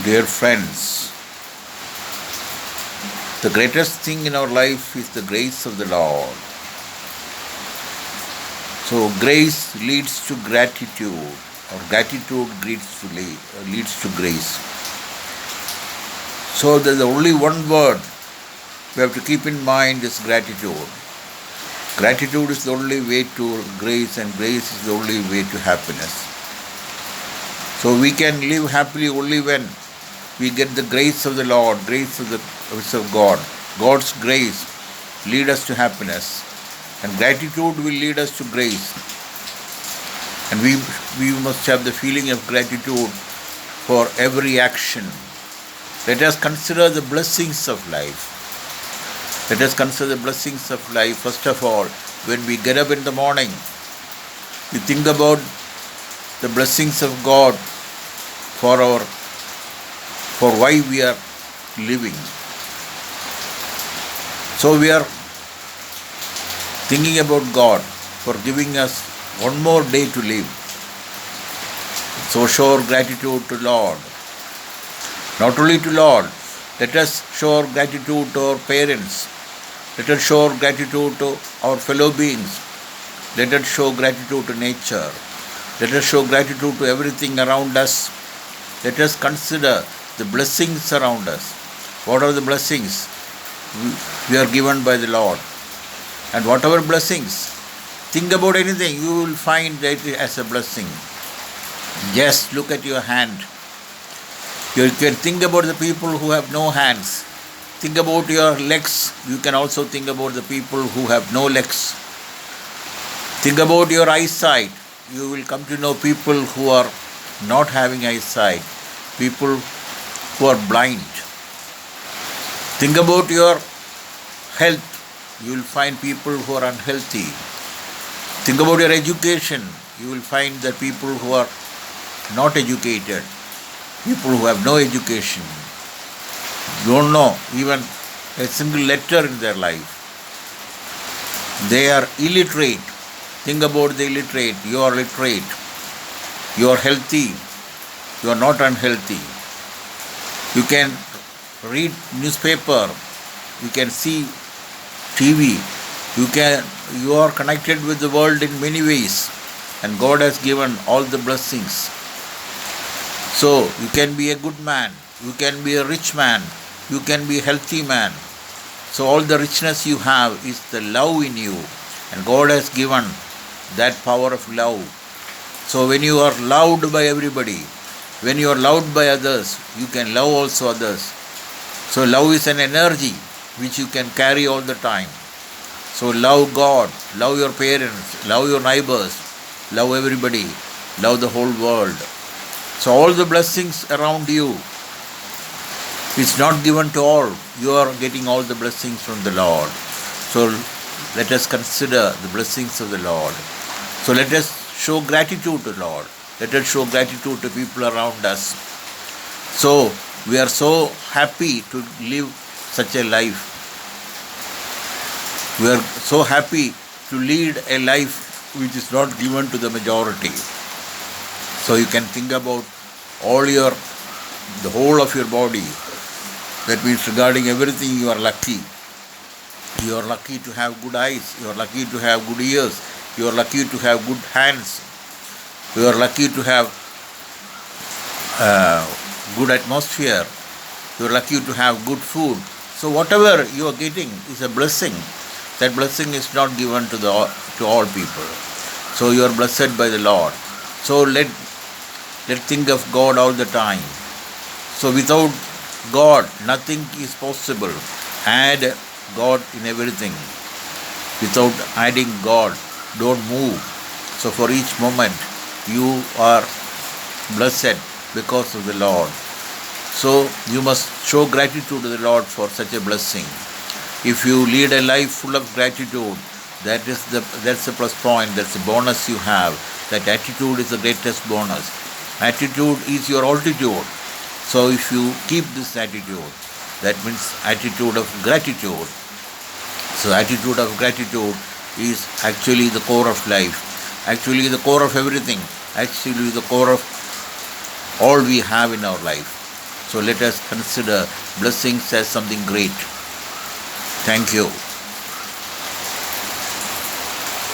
Dear friends, the greatest thing in our life is the grace of the Lord. So, grace leads to gratitude, or gratitude leads to grace. So, there's only one word we have to keep in mind is gratitude. Gratitude is the only way to grace, and grace is the only way to happiness. So, we can live happily only when we get the grace of the Lord, grace of God. God's grace lead us to happiness, and gratitude will lead us to grace. And we must have the feeling of gratitude for every action. Let us consider the blessings of life. Let us consider the blessings of life. First of all, when we get up in the morning, we think about the blessings of God for why we are living. So we are thinking about God for giving us one more day to live. So show our gratitude to Lord. Not only to Lord, let us show our gratitude to our parents. Let us show our gratitude to our fellow beings. Let us show gratitude to nature. Let us show gratitude to everything around us. Let us consider the blessings around us. What are the blessings? We are given by the Lord. And whatever blessings, think about anything, you will find that as a blessing. Just look at your hand. You can think about the people who have no hands. Think about your legs. You can also think about the people who have no legs. Think about your eyesight. You will come to know people who are not having eyesight. People who are blind. Think about your health. You will find people who are unhealthy. Think about your education. You will find that people who are not educated. People who have no education. Don't know even a single letter in their life. They are illiterate. Think about the illiterate. You are literate. You are healthy. You are not unhealthy. You can read newspaper. You can see TV. You are connected with the world in many ways. And God has given all the blessings. So you can be a good man. You can be a rich man. You can be a healthy man. So all the richness you have is the love in you. And God has given that power of love. So when you are loved by everybody, when you are loved by others, you can love also others. So love is an energy which you can carry all the time. So love God, love your parents, love your neighbors, love everybody, love the whole world. So all the blessings around you, it's not given to all. You are getting all the blessings from the Lord. So let us consider the blessings of the Lord. So let us show gratitude to the Lord. Let us show gratitude to people around us. So we are so happy to live such a life. We are so happy to lead a life which is not given to the majority. So you can think about the whole of your body. That means regarding everything you are lucky. You are lucky to have good eyes. You are lucky to have good ears. You are lucky to have good hands. You are lucky to have good atmosphere. You are lucky to have good food. So whatever you are getting is a blessing. That blessing is not given to all people. So you are blessed by the Lord. So let think of God all the time. So without God, nothing is possible. Add God in everything. Without adding God, don't move. So for each moment, you are blessed because of the Lord. So you must show gratitude to the Lord for such a blessing. If you lead a life full of gratitude, that's the plus point, that's the bonus you have. That attitude is the greatest bonus. Attitude is your altitude. So if you keep this attitude, that means attitude of gratitude. So attitude of gratitude is actually the core of life, actually the core of everything, actually the core of all we have in our life. So let us consider blessings as something great. Thank you.